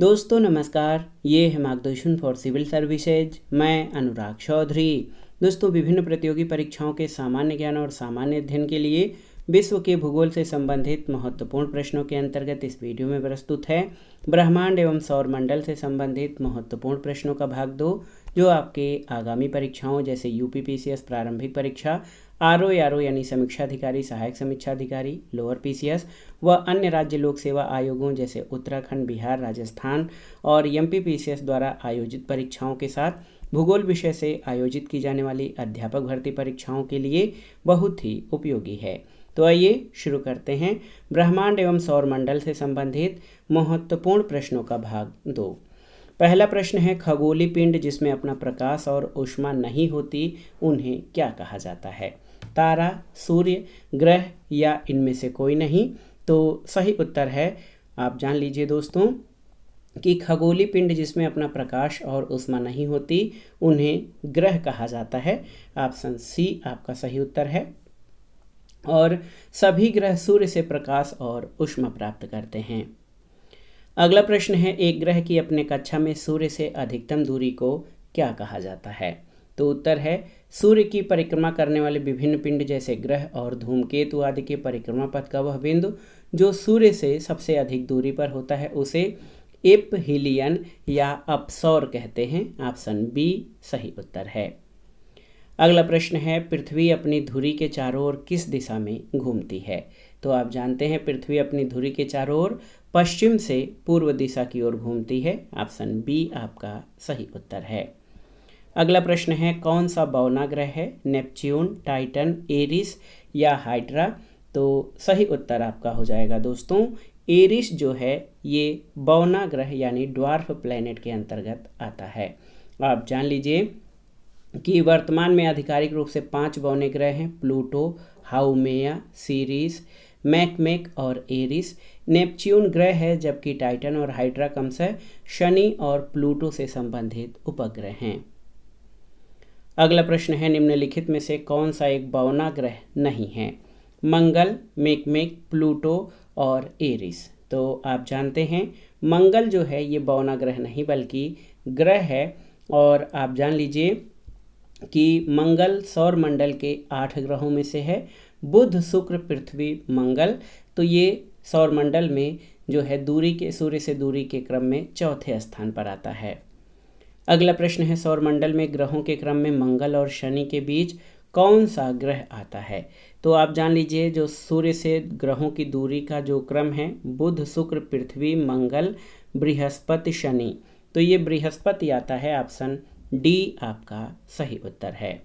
दोस्तों नमस्कार, ये है मार्गदर्शन फॉर सिविल सर्विसेज। मैं अनुराग चौधरी। दोस्तों विभिन्न प्रतियोगी परीक्षाओं के सामान्य ज्ञान और सामान्य अध्ययन के लिए विश्व के भूगोल से संबंधित महत्वपूर्ण प्रश्नों के अंतर्गत इस वीडियो में प्रस्तुत है ब्रह्मांड एवं सौर मंडल से संबंधित महत्वपूर्ण प्रश्नों का भाग 2, जो आपके आगामी परीक्षाओं जैसे यूपीपीसीएस प्रारंभिक परीक्षा, आरओ यानी समीक्षा अधिकारी, सहायक समीक्षा अधिकारी, लोअर पीसीएस व अन्य राज्य लोक सेवा आयोगों जैसे उत्तराखंड, बिहार, राजस्थान और एमपीपीसीएस द्वारा आयोजित परीक्षाओं के साथ भूगोल विषय से आयोजित की जाने वाली अध्यापक भर्ती परीक्षाओं के लिए बहुत ही उपयोगी है। तो आइए शुरू करते हैं ब्रह्मांड एवं सौर मंडल से संबंधित महत्वपूर्ण प्रश्नों का भाग 2। पहला प्रश्न है, खगोलीय पिंड जिसमें अपना प्रकाश और ऊष्मा नहीं होती उन्हें क्या कहा जाता है? तारा, सूर्य, ग्रह या इनमें से कोई नहीं? तो सही उत्तर है, आप जान लीजिए दोस्तों, कि खगोलीय पिंड जिसमें अपना प्रकाश और ऊष्मा नहीं होती उन्हें ग्रह कहा जाता है। ऑप्शन सी आपका सही उत्तर है। और सभी ग्रह सूर्य से प्रकाश और ऊष्मा प्राप्त करते हैं। अगला प्रश्न है, एक ग्रह की अपने कक्षा में सूर्य से अधिकतम दूरी को क्या कहा जाता है? तो उत्तर है, सूर्य की परिक्रमा करने वाले विभिन्न पिंड जैसे ग्रह और धूमकेतु आदि के परिक्रमा पथ का वह बिंदु जो सूर्य से सबसे अधिक दूरी पर होता है उसे एपहीलियन या अपसौर कहते हैं। ऑप्शन बी सही उत्तर है। अगला प्रश्न है, पृथ्वी अपनी धुरी के चारों ओर किस दिशा में घूमती है? तो आप जानते हैं पृथ्वी अपनी धुरी के चारों ओर पश्चिम से पूर्व दिशा की ओर घूमती है। ऑप्शन बी आपका सही उत्तर है। अगला प्रश्न है, कौन सा बौना ग्रह है? नेपच्यून, टाइटन, एरिस या हाइड्रा? तो सही उत्तर आपका हो जाएगा दोस्तों, एरिस जो है ये बौना ग्रह यानी ड्वार्फ प्लैनेट के अंतर्गत आता है। आप जान लीजिए कि वर्तमान में आधिकारिक रूप से 5 बौने ग्रह हैं, प्लूटो, हाउमेया, सीरीस, मैकमेक और एरिस। नेपच्यून ग्रह है, जबकि टाइटन और हाइड्रा क्रमशः शनि और प्लूटो से संबंधित उपग्रह हैं। अगला प्रश्न है, निम्नलिखित में से कौन सा एक बौना ग्रह नहीं है? मंगल, मैकमेक, प्लूटो और एरिस। तो आप जानते हैं मंगल जो है ये बौना ग्रह नहीं बल्कि ग्रह है। और आप जान लीजिए कि मंगल सौर मंडल के 8 ग्रहों में से है। बुध, शुक्र, पृथ्वी, मंगल, तो ये सौर मंडल में जो है दूरी के सूर्य से दूरी के क्रम में चौथे स्थान पर आता है। अगला प्रश्न है, सौर मंडल में ग्रहों के क्रम में मंगल और शनि के बीच कौन सा ग्रह आता है? तो आप जान लीजिए जो सूर्य से ग्रहों की दूरी का जो क्रम है, बुध, शुक्र, पृथ्वी, मंगल, बृहस्पति, शनि, तो ये बृहस्पति आता है। ऑप्शन डी आपका सही उत्तर है।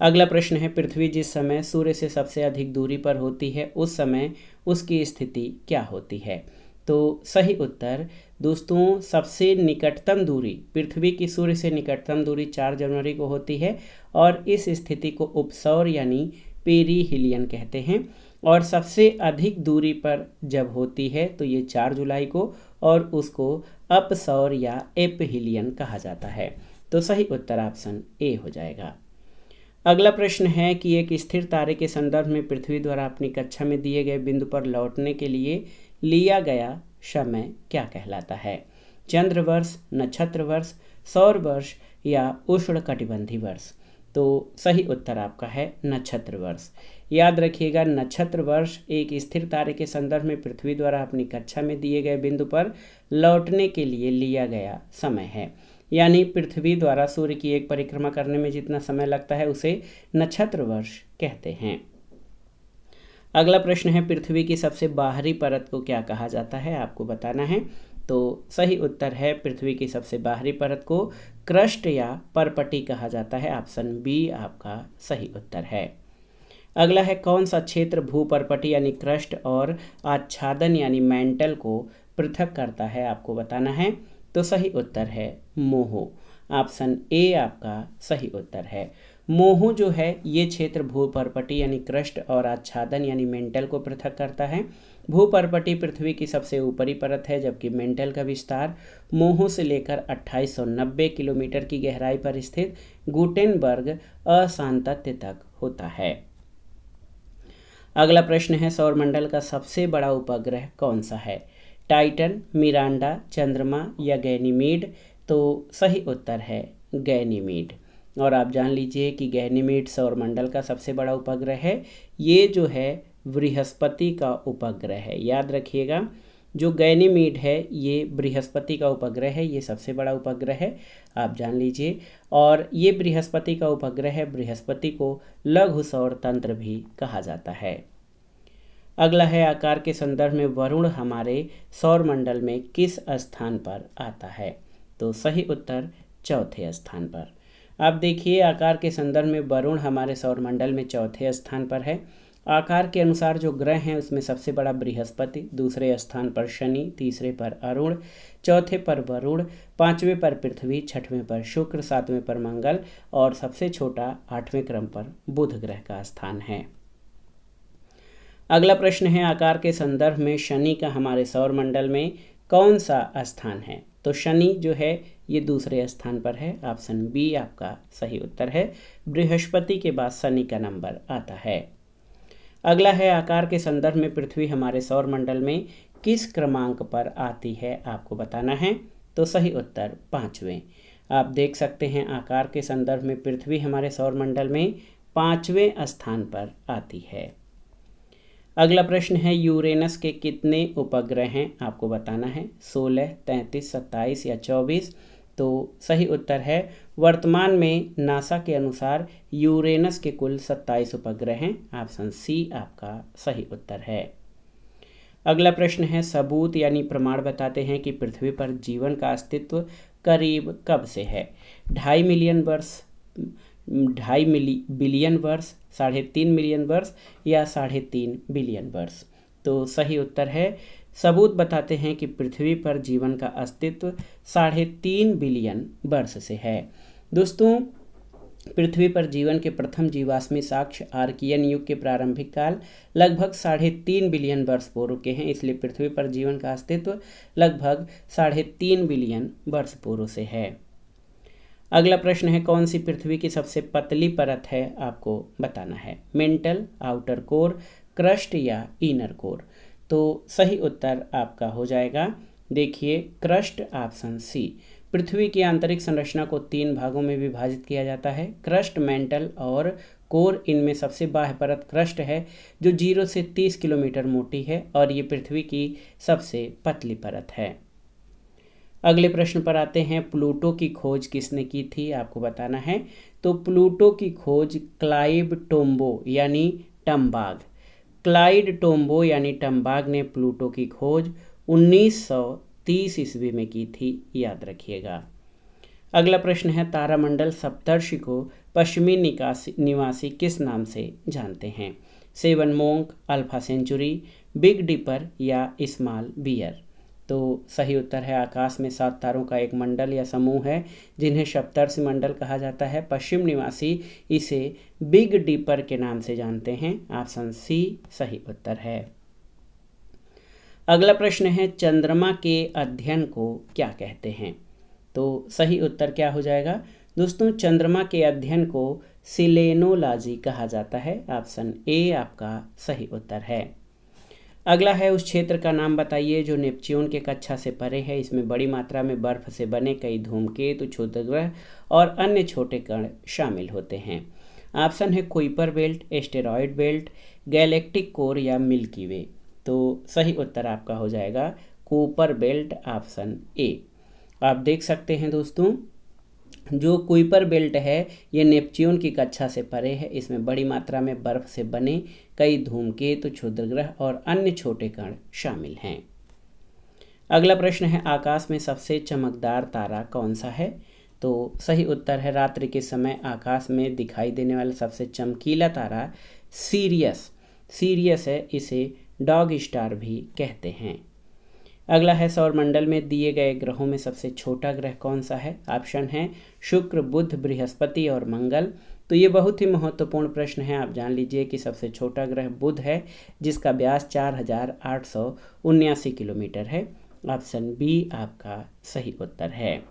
अगला प्रश्न है, पृथ्वी जिस समय सूर्य से सबसे अधिक दूरी पर होती है उस समय उसकी स्थिति क्या होती है? तो सही उत्तर दोस्तों, सबसे निकटतम दूरी पृथ्वी की सूर्य से निकटतम दूरी 4 जनवरी को होती है और इस स्थिति को उपसौर यानी पेरीहिलियन कहते हैं। और सबसे अधिक दूरी पर जब होती है तो ये 4 जुलाई को, और उसको अपसौर या एपहीलियन कहा जाता है। तो सही उत्तर ऑप्शन ए हो जाएगा। अगला प्रश्न है कि एक स्थिर तारे के संदर्भ में पृथ्वी द्वारा अपनी कक्षा में दिए गए बिंदु पर लौटने के लिए लिया गया समय क्या कहलाता है? चंद्र वर्ष, नक्षत्र वर्ष, सौर वर्ष या उष्णकटिबंधीय वर्ष? तो सही उत्तर आपका है नक्षत्र वर्ष। याद रखिएगा, नक्षत्र वर्ष एक स्थिर तारे के संदर्भ में पृथ्वी द्वारा अपनी कक्षा में दिए गए बिंदु पर लौटने के लिए लिया गया समय है। यानी पृथ्वी द्वारा सूर्य की एक परिक्रमा करने में जितना समय लगता है उसे नक्षत्र वर्ष कहते हैं। अगला प्रश्न है, पृथ्वी की सबसे बाहरी परत को क्या कहा जाता है? आपको बताना है। तो सही उत्तर है, पृथ्वी की सबसे बाहरी परत को क्रस्ट या परपटी कहा जाता है। ऑप्शन बी आपका सही उत्तर है। अगला है, कौन सा क्षेत्र भूपरपटी यानी क्रस्ट और आच्छादन यानी मैंटल को पृथक करता है? आपको बताना है। तो सही उत्तर है मोहो। ऑप्शन ए आपका सही उत्तर है। मोहो जो है ये क्षेत्र भूपरपटी यानी क्रस्ट और आच्छादन यानी मेंटल को पृथक करता है। भूपरपटी पृथ्वी की सबसे ऊपरी परत है, जबकि मेंटल का विस्तार मोहो से लेकर 2890 किलोमीटर की गहराई पर स्थित गुटेनबर्ग अशांतत्य तक होता है। अगला प्रश्न है, सौरमंडल का सबसे बड़ा उपग्रह कौन सा है? टाइटन, मिरांडा, चंद्रमा या गैनीमीड? तो सही उत्तर है गैनीमीड। और आप जान लीजिए कि गैनीमीड सौरमंडल का सबसे बड़ा उपग्रह है। ये जो है बृहस्पति का उपग्रह है, याद रखिएगा। जो गैनीमीड है ये बृहस्पति का उपग्रह है, ये सबसे बड़ा उपग्रह है, आप जान लीजिए। और ये बृहस्पति का उपग्रह है। बृहस्पति को लघु सौर तंत्र भी कहा जाता है। अगला है, आकार के संदर्भ में वरुण हमारे सौरमंडल में किस स्थान पर आता है? तो सही उत्तर चौथे स्थान पर। आप देखिए, आकार के संदर्भ में वरुण हमारे सौरमंडल में चौथे स्थान पर है। आकार के अनुसार जो ग्रह हैं उसमें सबसे बड़ा बृहस्पति, दूसरे स्थान पर शनि, तीसरे पर अरुण, चौथे पर वरुण, पांचवें पर पृथ्वी, छठवें पर शुक्र, सातवें पर मंगल और सबसे छोटा आठवें क्रम पर बुध ग्रह का स्थान है। अगला प्रश्न है, आकार के संदर्भ में शनि का हमारे सौरमंडल में कौन सा स्थान है? तो शनि जो है ये दूसरे स्थान पर है। ऑप्शन बी आपका सही उत्तर है। बृहस्पति के बाद शनि का नंबर आता है। अगला है, आकार के संदर्भ में पृथ्वी हमारे सौरमंडल में किस क्रमांक पर आती है? आपको बताना है। तो सही उत्तर पाँचवें। आप देख सकते हैं, आकार के संदर्भ में पृथ्वी हमारे सौरमंडल में पाँचवें स्थान पर आती है। अगला प्रश्न है, यूरेनस के कितने उपग्रह हैं? आपको बताना है। 16, 33, 27 या 24? तो सही उत्तर है, वर्तमान में नासा के अनुसार यूरेनस के कुल 27 उपग्रह हैं। ऑप्शन सी आपका सही उत्तर है। अगला प्रश्न है, सबूत यानी प्रमाण बताते हैं कि पृथ्वी पर जीवन का अस्तित्व करीब कब से है? 2.5 मिलियन वर्ष, 2.5 बिलियन वर्ष, 3.5 मिलियन वर्ष या 3.5 बिलियन वर्ष? तो सही उत्तर है, सबूत बताते हैं कि पृथ्वी पर जीवन का अस्तित्व 3.5 बिलियन वर्ष से है। दोस्तों, पृथ्वी पर जीवन के प्रथम जीवाश्मी साक्ष्य आर्कियन युग के प्रारंभिक काल लगभग 3.5 बिलियन वर्ष पूर्व के हैं, इसलिए पृथ्वी पर जीवन का अस्तित्व लगभग 3.5 बिलियन वर्ष पूर्व से है। अगला प्रश्न है, कौन सी पृथ्वी की सबसे पतली परत है? आपको बताना है। मेंटल, आउटर कोर, क्रस्ट या इनर कोर? तो सही उत्तर आपका हो जाएगा, देखिए क्रस्ट, ऑप्शन सी। पृथ्वी की आंतरिक संरचना को 3 भागों में विभाजित किया जाता है, क्रस्ट, मेंटल और कोर। इनमें सबसे बाह्य परत क्रस्ट है जो 0 से 30 किलोमीटर मोटी है और ये पृथ्वी की सबसे पतली परत है। अगले प्रश्न पर आते हैं, प्लूटो की खोज किसने की थी? आपको बताना है। तो प्लूटो की खोज क्लाइव टोम्बो यानी टम्बाग, क्लाइड टोम्बो यानी टम्बाग ने प्लूटो की खोज 1930 ईस्वी में की थी, याद रखिएगा। अगला प्रश्न है, तारामंडल सप्तर्षि को पश्चिमी निवासी किस नाम से जानते हैं? 7 monk, Alpha Centauri, Big Dipper या स्मॉल बियर? तो सही उत्तर है, आकाश में 7 तारों का एक मंडल या समूह है जिन्हें सप्तर्षि मंडल कहा जाता है। पश्चिम निवासी इसे बिग डिपर के नाम से जानते हैं। ऑप्शन सी सही उत्तर है। अगला प्रश्न है, चंद्रमा के अध्ययन को क्या कहते हैं? तो सही उत्तर क्या हो जाएगा? दोस्तों, चंद्रमा के अध्ययन को सिलेनोलॉजी कहा जाता है। ऑप्शन ए आपका सही उत्तर है। अगला है, उस क्षेत्र का नाम बताइए जो नेपच्यून के कक्षा से परे है। इसमें बड़ी मात्रा में बर्फ से बने कई धूमकेतु, क्षुद्रग्रह और अन्य छोटे कण शामिल होते हैं। ऑप्शन है Kuiper belt, asteroid belt, galactic core या मिल्की वे? तो सही उत्तर आपका हो जाएगा कुइपर बेल्ट, ऑप्शन ए। आप देख सकते हैं दोस्तों, जो कुइपर बेल्ट है ये नेपच्यून की कक्षा से परे है। इसमें बड़ी मात्रा में बर्फ से बने कई धूमकेतु, क्षुद्रग्रह और अन्य छोटे कण शामिल हैं। अगला प्रश्न है, आकाश में सबसे चमकदार तारा कौन सा है? तो सही उत्तर है, रात्रि के समय आकाश में दिखाई देने वाला सबसे चमकीला तारा सीरियस है। इसे डॉग स्टार भी कहते हैं। अगला है, सौरमंडल में दिए गए ग्रहों में सबसे छोटा ग्रह कौन सा है? ऑप्शन है शुक्र, बुध, बृहस्पति और मंगल। तो ये बहुत ही महत्वपूर्ण प्रश्न है। आप जान लीजिए कि सबसे छोटा ग्रह बुध है जिसका व्यास 4879 किलोमीटर है। ऑप्शन बी आपका सही उत्तर है।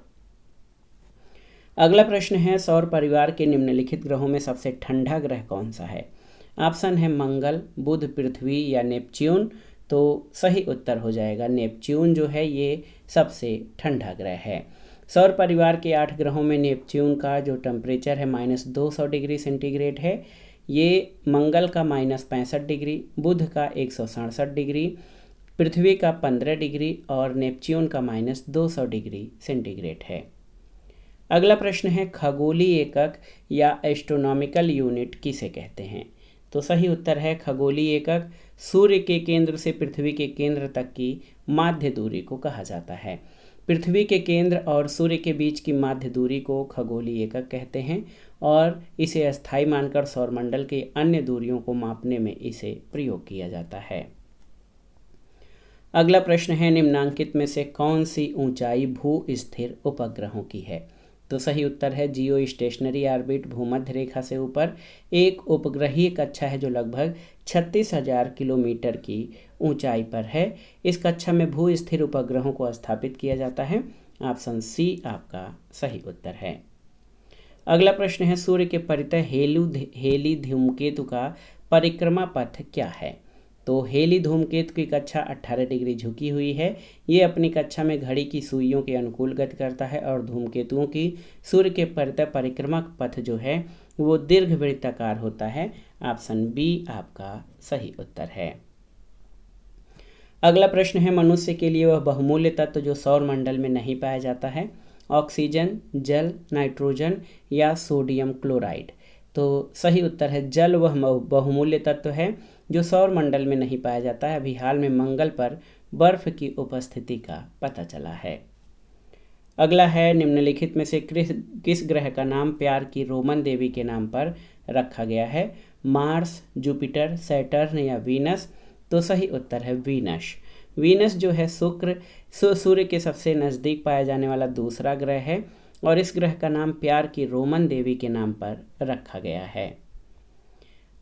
अगला प्रश्न है, सौर परिवार के निम्नलिखित ग्रहों में सबसे ठंडा ग्रह कौन सा है? ऑप्शन है मंगल, बुध, पृथ्वी या नेपच्यून? तो सही उत्तर हो जाएगा नेपच्यून जो है ये सबसे ठंडा ग्रह है। सौर परिवार के 8 ग्रहों में नेपच्यून का जो टेम्परेचर है -200 डिग्री सेंटीग्रेड है। ये मंगल का -65 डिग्री, बुध का 167 डिग्री, पृथ्वी का 15 डिग्री और नेपच्यून का -200 डिग्री सेंटीग्रेड है। अगला प्रश्न है खगोलीय एकक या एस्ट्रोनॉमिकल यूनिट किसे कहते हैं? तो सही उत्तर है खगोलीय एकक सूर्य के केंद्र से पृथ्वी के केंद्र तक की माध्य दूरी को कहा जाता है। पृथ्वी के केंद्र और सूर्य के बीच की माध्य दूरी को खगोलीय एकक कहते हैं और इसे अस्थायी मानकर सौरमंडल के अन्य दूरियों को मापने में इसे प्रयोग किया जाता है। अगला प्रश्न है निम्नांकित में से कौन सी ऊंचाई भू स्थिर उपग्रहों की है? तो सही उत्तर है जियो स्टेशनरी ऑर्बिट भूमध्य रेखा से ऊपर एक उपग्रहीय कक्षा है जो लगभग 36,000 किलोमीटर की ऊंचाई पर है। इस कक्षा में भू स्थिर उपग्रहों को स्थापित किया जाता है। ऑप्शन सी आपका सही उत्तर है। अगला प्रश्न है सूर्य के परितः हेली धूमकेतु का परिक्रमा पथ क्या है? तो हेली धूमकेतु की कक्षा 18 डिग्री झुकी हुई है। ये अपनी कक्षा में घड़ी की सुइयों के अनुकूल गति करता है और धूमकेतुओं की सूर्य के परितः परिक्रमा पथ जो है वो दीर्घवृत्ताकार होता है। ऑप्शन बी आपका सही उत्तर है। अगला प्रश्न है मनुष्य के लिए वह बहुमूल्य तत्व जो सौरमंडल में नहीं पाया जाता है? ऑक्सीजन, जल, नाइट्रोजन या सोडियम क्लोराइड? तो सही उत्तर है जल वह बहुमूल्य तत्व है जो सौरमंडल में नहीं पाया जाता है। अभी हाल में मंगल पर बर्फ की उपस्थिति का पता चला है। अगला है निम्नलिखित में से किस ग्रह का नाम प्यार की रोमन देवी के नाम पर रखा गया है? मार्स, जुपिटर, सैटर्न या वीनस? तो सही उत्तर है वीनस। वीनस जो है सूर्य के सबसे नज़दीक पाया जाने वाला दूसरा ग्रह है और इस ग्रह का नाम प्यार की रोमन देवी के नाम पर रखा गया है।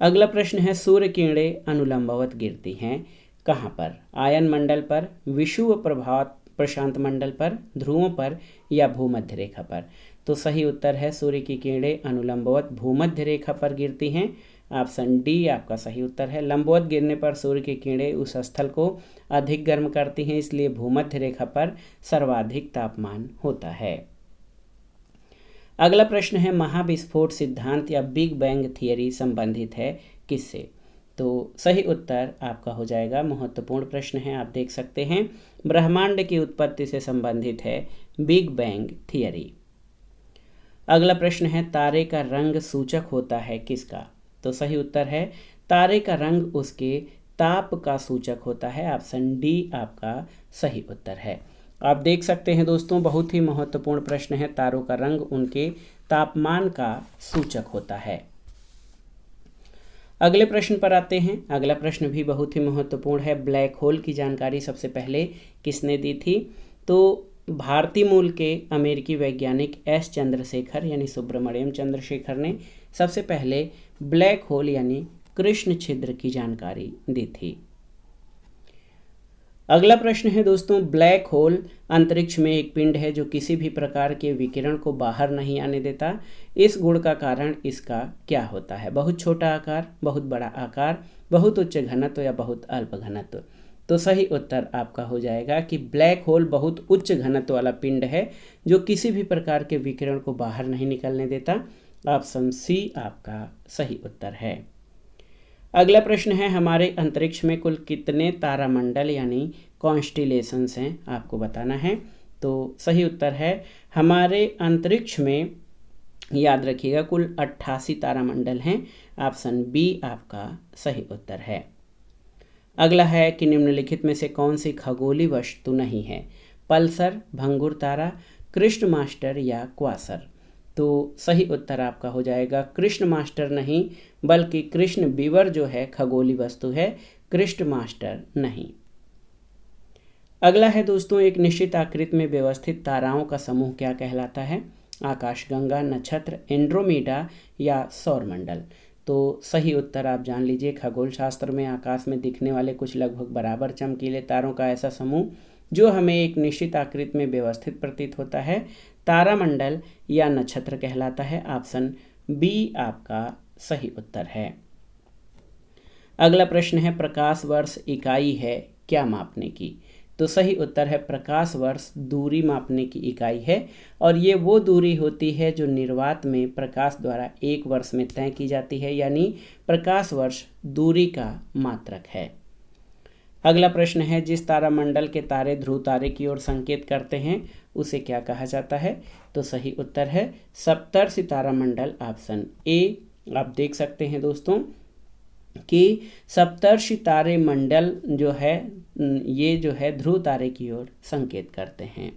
अगला प्रश्न है सूर्य किरणें अनुलंबवत गिरती हैं कहाँ पर? आयन मंडल पर, विषुव प्रभात प्रशांत मंडल पर, ध्रुवों पर या भूमध्य रेखा पर? तो सही उत्तर है सूर्य की किरणें अनुलंबवत भूमध्य रेखा पर गिरती हैं। ऑप्शन डी आपका सही उत्तर है। लंबवत गिरने पर सूर्य की किरणें उस स्थल को अधिक गर्म करती हैं, इसलिए भूमध्य रेखा पर सर्वाधिक तापमान होता है। अगला प्रश्न है महाविस्फोट सिद्धांत या बिग बैंग थियरी संबंधित है किससे? तो सही उत्तर आपका हो जाएगा, महत्वपूर्ण प्रश्न है, आप देख सकते हैं, ब्रह्मांड की उत्पत्ति से संबंधित है बिग बैंग थियरी। अगला प्रश्न है तारे का रंग सूचक होता है किसका? तो सही उत्तर है तारे का रंग उसके ताप का सूचक होता है। ऑप्शन डी आपका सही उत्तर है। आप देख सकते हैं दोस्तों, बहुत ही महत्वपूर्ण प्रश्न है, तारों का रंग उनके तापमान का सूचक होता है। अगले प्रश्न पर आते हैं। अगला प्रश्न भी बहुत ही महत्वपूर्ण है। ब्लैक होल की जानकारी सबसे पहले किसने दी थी? तो भारतीय मूल के अमेरिकी वैज्ञानिक एस चंद्रशेखर यानी सुब्रमण्यम चंद्रशेखर ने सबसे पहले ब्लैक होल यानी कृष्ण छिद्र की जानकारी दी थी। अगला प्रश्न है दोस्तों, ब्लैक होल अंतरिक्ष में एक पिंड है जो किसी भी प्रकार के विकिरण को बाहर नहीं आने देता। इस गुण का कारण इसका क्या होता है? बहुत छोटा आकार, बहुत बड़ा आकार, बहुत उच्च घनत्व या बहुत अल्प घनत्व? तो सही उत्तर आपका हो जाएगा कि ब्लैक होल बहुत उच्च घनत्व वाला पिंड है जो किसी भी प्रकार के विकिरण को बाहर नहीं निकलने देता। ऑप्शन सी आपका सही उत्तर है। अगला प्रश्न है हमारे अंतरिक्ष में कुल कितने तारामंडल यानी कॉन्स्टिलेशंस हैं, आपको बताना है। तो सही उत्तर है हमारे अंतरिक्ष में, याद रखिएगा, कुल 88 तारामंडल हैं। ऑप्शन बी आपका सही उत्तर है। अगला है कि निम्नलिखित में से कौन सी खगोलीय वस्तु नहीं है? पल्सर, भंगुर तारा, कृष्ण मास्टर या क्वासर? तो सही उत्तर आपका हो जाएगा कृष्ण मास्टर नहीं, बल्कि कृष्ण बीवर जो है खगोलीय वस्तु है, कृष्ण मास्टर नहीं। अगला है दोस्तों, एक निश्चित आकृति में व्यवस्थित ताराओं का समूह क्या कहलाता है? आकाशगंगा, नक्षत्र, एंड्रोमेडा या सौरमंडल? तो सही उत्तर आप जान लीजिए, खगोल शास्त्र में आकाश में दिखने वाले कुछ लगभग बराबर चमकीले तारों का ऐसा समूह जो हमें एक निश्चित आकृति में व्यवस्थित प्रतीत होता है, तारामंडल या नक्षत्र कहलाता है। ऑप्शन बी आपका सही उत्तर है। अगला प्रश्न है प्रकाश वर्ष इकाई है क्या मापने की? तो सही उत्तर है प्रकाश वर्ष दूरी मापने की इकाई है, और ये वो दूरी होती है जो निर्वात में प्रकाश द्वारा एक वर्ष में तय की जाती है, यानी प्रकाश वर्ष दूरी का मात्रक है। अगला प्रश्न है, जिस तारामंडल के तारे ध्रुव तारे की ओर संकेत करते हैं उसे क्या कहा जाता है? तो सही उत्तर है सप्तर्षि तारामंडल, ऑप्शन ए। आप देख सकते हैं दोस्तों कि सप्तर्षि तारे मंडल जो है ये जो है ध्रुव तारे की ओर संकेत करते हैं।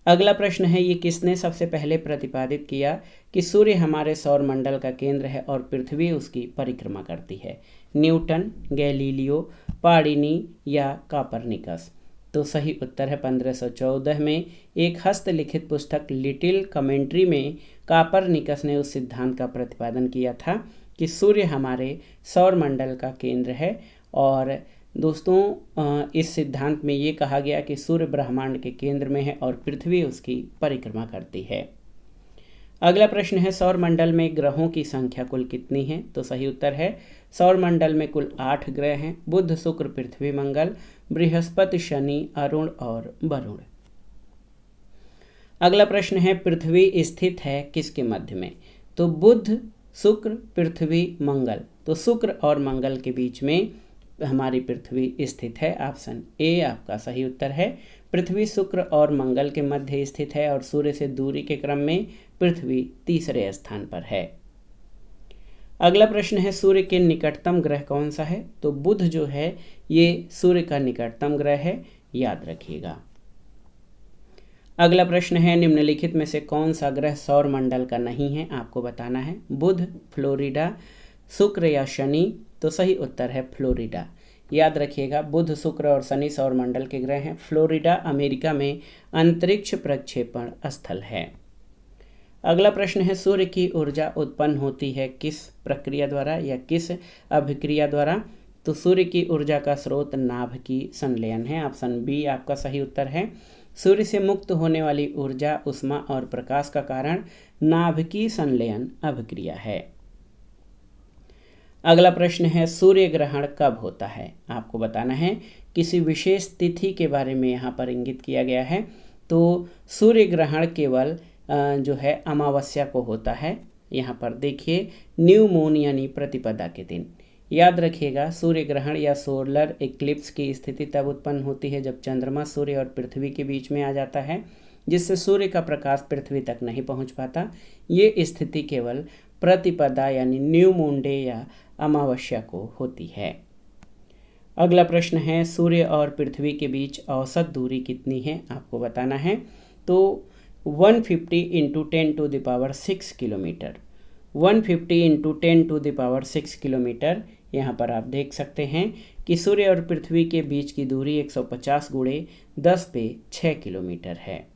अगला प्रश्न है, ये किसने सबसे पहले प्रतिपादित किया कि सूर्य हमारे सौर मंडल का केंद्र है और पृथ्वी उसकी परिक्रमा करती है? न्यूटन, गैलीलियो, पाणिनी या कोपरनिकस? तो सही उत्तर है 1514 में एक हस्तलिखित पुस्तक लिटिल कमेंट्री में कोपरनिकस ने उस सिद्धांत का प्रतिपादन किया था कि सूर्य हमारे सौर मंडल का केंद्र है। और दोस्तों इस सिद्धांत में ये कहा गया कि सूर्य ब्रह्मांड के केंद्र में है और पृथ्वी उसकी परिक्रमा करती है। अगला प्रश्न है, सौर मंडल में ग्रहों की संख्या कुल कितनी है? तो सही उत्तर है सौर मंडल में कुल 8 ग्रह हैं, बुध, शुक्र, पृथ्वी, मंगल, बृहस्पति, शनि, अरुण और वरुण। अगला प्रश्न है, पृथ्वी स्थित है किसके मध्य में? तो बुध, शुक्र, पृथ्वी, मंगल। तो शुक्र और मंगल के बीच में हमारी पृथ्वी स्थित है, ऑप्शन ए आपका सही उत्तर है। पृथ्वी शुक्र और मंगल के मध्य स्थित है और सूर्य से दूरी के क्रम में पृथ्वी तीसरे स्थान पर है। अगला प्रश्न है, सूर्य के निकटतम ग्रह कौन सा है? तो बुध जो है ये सूर्य का निकटतम ग्रह है, याद रखिएगा। अगला प्रश्न है, निम्नलिखित में से कौन सा ग्रह सौर मंडल का नहीं है? आपको बताना है। बुध, फ्लोरिडा, शुक्र या शनि? तो सही उत्तर है फ्लोरिडा। याद रखिएगा, बुध, शुक्र और शनि सौर मंडल के ग्रह हैं। फ्लोरिडा अमेरिका में अंतरिक्ष प्रक्षेपण स्थल है। अगला प्रश्न है, सूर्य की ऊर्जा उत्पन्न होती है किस प्रक्रिया द्वारा या किस अभिक्रिया द्वारा? तो सूर्य की ऊर्जा का स्रोत नाभिकीय संलयन है, ऑप्शन बी आपका सही उत्तर है। सूर्य से मुक्त होने वाली ऊर्जा, उष्मा और प्रकाश का कारण नाभिकीय संलयन अभिक्रिया है। अगला प्रश्न है, सूर्य ग्रहण कब होता है? आपको बताना है। किसी विशेष तिथि के बारे में यहाँ पर इंगित किया गया है। तो सूर्य ग्रहण केवल जो है अमावस्या को होता है। यहाँ पर देखिए, न्यू मून यानी प्रतिपदा के दिन। याद रखिएगा, सूर्य ग्रहण या सोलर इक्लिप्स की स्थिति तब उत्पन्न होती है जब चंद्रमा सूर्य और पृथ्वी के बीच में आ जाता है, जिससे सूर्य का प्रकाश पृथ्वी तक नहीं पहुंच पाता। ये स्थिति केवल प्रतिपदा यानी न्यू मून डे या अमावस्या को होती है। अगला प्रश्न है, सूर्य और पृथ्वी के बीच औसत दूरी कितनी है? आपको बताना है। तो 150 इंटू 10⁶ किलोमीटर। 150 into 10⁶ kilometre. यहाँ पर आप देख सकते हैं कि सूर्य और पृथ्वी के बीच की दूरी 150 × 10⁶ किलोमीटर है।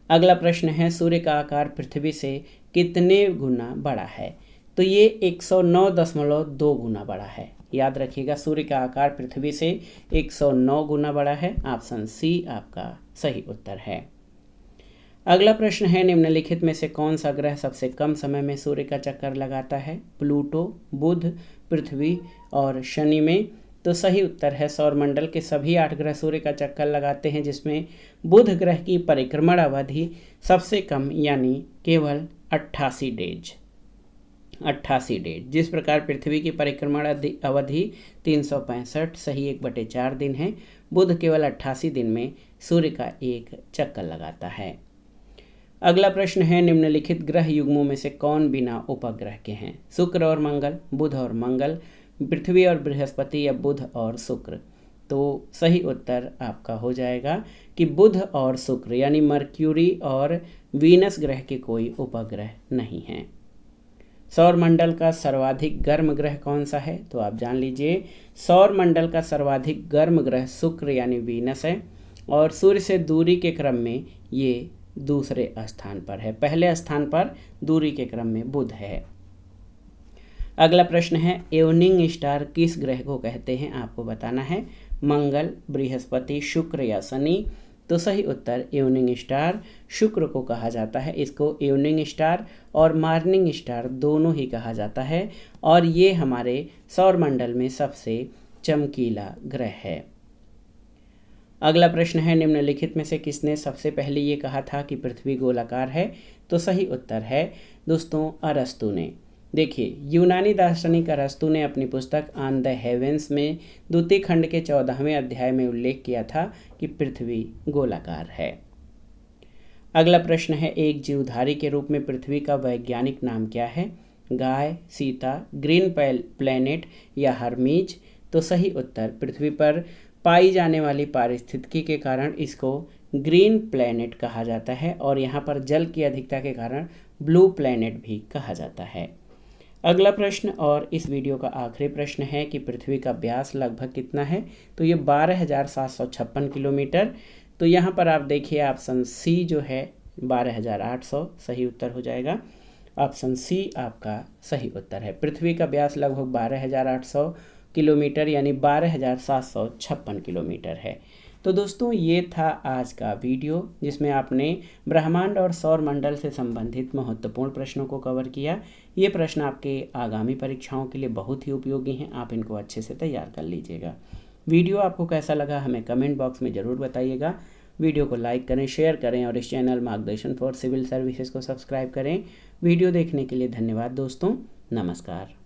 अगला प्रश्न है, सूर्य का आकार पृथ्वी से कितने गुना बड़ा है? तो ये 109.2 गुना बड़ा है। याद रखिएगा, सूर्य का आकार पृथ्वी से 109 गुना बड़ा है, ऑप्शन सी आपका सही उत्तर है। अगला प्रश्न है, निम्नलिखित में से कौन सा ग्रह सबसे कम समय में सूर्य का चक्कर लगाता है? प्लूटो, बुध, पृथ्वी और शनि में? तो सही उत्तर है सौरमंडल के सभी 8 ग्रह सूर्य का चक्कर लगाते हैं, जिसमें बुध ग्रह की परिक्रमण अवधि सबसे कम यानी केवल 88 डेज। 88 डेज। जिस प्रकार पृथ्वी की परिक्रमण अवधि 365 सही 1/4 दिन है, बुध केवल 88 दिन में सूर्य का एक चक्कर लगाता है। अगला प्रश्न है, निम्नलिखित ग्रह युग्मों में से कौन बिना उपग्रह के हैं? शुक्र और मंगल, बुध और मंगल, पृथ्वी और बृहस्पति या बुध और शुक्र? तो सही उत्तर आपका हो जाएगा कि बुध और शुक्र यानी मर्क्यूरी और वीनस ग्रह के कोई उपग्रह नहीं हैं। सौर मंडल का सर्वाधिक गर्म ग्रह कौन सा है? तो आप जान लीजिए, सौर मंडल का सर्वाधिक गर्म ग्रह शुक्र यानी वीनस है और सूर्य से दूरी के क्रम में ये दूसरे स्थान पर है। पहले स्थान पर दूरी के क्रम में बुध है। अगला प्रश्न है, इवनिंग स्टार किस ग्रह को कहते हैं? आपको बताना है। मंगल, बृहस्पति, शुक्र या शनि? तो सही उत्तर इवनिंग स्टार शुक्र को कहा जाता है। इसको इवनिंग स्टार और मॉर्निंग स्टार दोनों ही कहा जाता है और ये हमारे सौरमंडल में सबसे चमकीला ग्रह है। अगला प्रश्न है, निम्नलिखित में से किसने सबसे पहले ये कहा था कि पृथ्वी गोलाकार है? तो सही उत्तर है दोस्तों अरस्तु ने। देखिए, यूनानी दार्शनिक अरस्तु ने अपनी पुस्तक ऑन द हेवेंस में द्वितीय खंड के 14वें अध्याय में उल्लेख किया था कि पृथ्वी गोलाकार है। अगला प्रश्न है, एक जीवधारी के रूप में पृथ्वी का वैज्ञानिक नाम क्या है? गाय, सीता, ग्रीन प्लैनेट या हर्मीज? तो सही उत्तर, पृथ्वी पर पाई जाने वाली पारिस्थितिकी के कारण इसको ग्रीन प्लैनेट कहा जाता है और यहाँ पर जल की अधिकता के कारण ब्लू प्लैनेट भी कहा जाता है। अगला प्रश्न और इस वीडियो का आखिरी प्रश्न है कि पृथ्वी का व्यास लगभग कितना है? तो ये 12,756 किलोमीटर। तो यहाँ पर आप देखिए ऑप्शन सी जो है 12,800 सही उत्तर हो जाएगा। ऑप्शन सी आपका सही उत्तर है। पृथ्वी का व्यास लगभग 12,800 किलोमीटर यानी 12,756 किलोमीटर है। तो दोस्तों ये था आज का वीडियो जिसमें आपने ब्रह्मांड और सौर मंडल से संबंधित महत्वपूर्ण प्रश्नों को कवर किया। ये प्रश्न आपके आगामी परीक्षाओं के लिए बहुत ही उपयोगी हैं, आप इनको अच्छे से तैयार कर लीजिएगा। वीडियो आपको कैसा लगा हमें कमेंट बॉक्स में ज़रूर बताइएगा। वीडियो को लाइक करें, शेयर करें और इस चैनल मार्गदर्शन फॉर सिविल सर्विसेज को सब्सक्राइब करें। वीडियो देखने के लिए धन्यवाद दोस्तों, नमस्कार।